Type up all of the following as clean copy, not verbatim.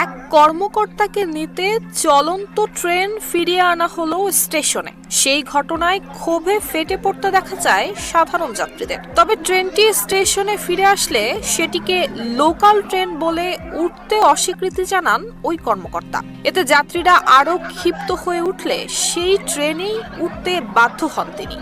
এক কর্মকর্তাকে নিতে চলন্ত ট্রেন ফিরিয়ে আনা হলো স্টেশনে। সেই ঘটনায় ক্ষোভে ফেটে পড়তে দেখা যায় সাধারণ যাত্রীদের। তবে ট্রেনটি স্টেশনে ফিরে আসলে সেটিকে লোকাল ট্রেন বলে উঠতে অস্বীকৃতি জানান ওই কর্মকর্তা। এতে যাত্রীরা আরও ক্ষিপ্ত হয়ে উঠলে সেই ট্রেনেই উঠতে বাধ্য হন তিনি।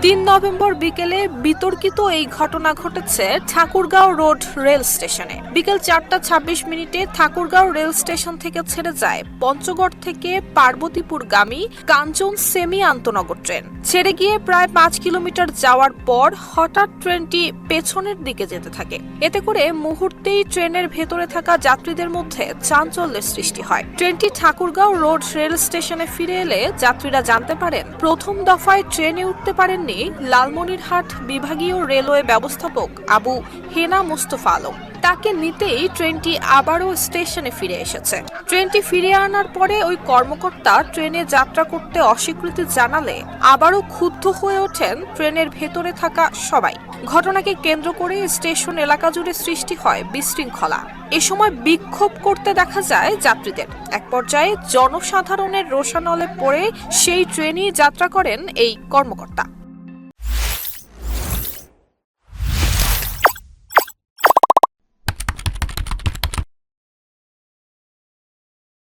৩ নভেম্বর বিকেলে বিতর্কিত এই ঘটনা ঘটেছে ঠাকুরগাঁও রোড রেল স্টেশনে। বিকেল ৪টা ২৬ ঠাকুরগাঁও রেল স্টেশন থেকে ছেড়ে যায় পঞ্চগড় থেকে পার্বতীপুরগামী কাঞ্চন সেমি আন্তনগর ট্রেন। ছেড়ে গিয়ে প্রায় ৫ কিলোমিটার যাওয়ার পর হঠাৎ ট্রেনটি পেছনের দিকে যেতে থাকে। এতে করে মুহূর্তেই ট্রেনের ভেতরে থাকা যাত্রীদের মধ্যে চাঞ্চল্যের সৃষ্টি হয়। ট্রেনটি ঠাকুরগাঁও রোড রেল স্টেশনে ফিরে এলে যাত্রীরা জানতে পারেন প্রথম দফায় ট্রেনে উঠতে পারেননি লালমনিরহাট বিভাগীয় রেলওয়ে ব্যবস্থাপক আবু হেনা মুস্তফা আলম। তাকে নিতেই ট্রেনটি আবারও স্টেশনে ফিরে এসেছে। ট্রেনটি ফিরিয়ে আনার পরে ওই কর্মকর্তা ট্রেনে যাত্রা করতে অস্বীকৃতি জানালে আবারও ক্ষুব্ধ হয়ে ওঠেন ট্রেনের ভেতরে থাকা সবাই। ঘটনাকে কেন্দ্র করে স্টেশন এলাকা জুড়ে সৃষ্টি হয় বিশৃঙ্খলা। এ সময় বিক্ষোভ করতে দেখা যায় যাত্রীদের। এক পর্যায়ে জনসাধারণের রোষানলে পড়ে সেই ট্রেনেই যাত্রা করেন এই কর্মকর্তা।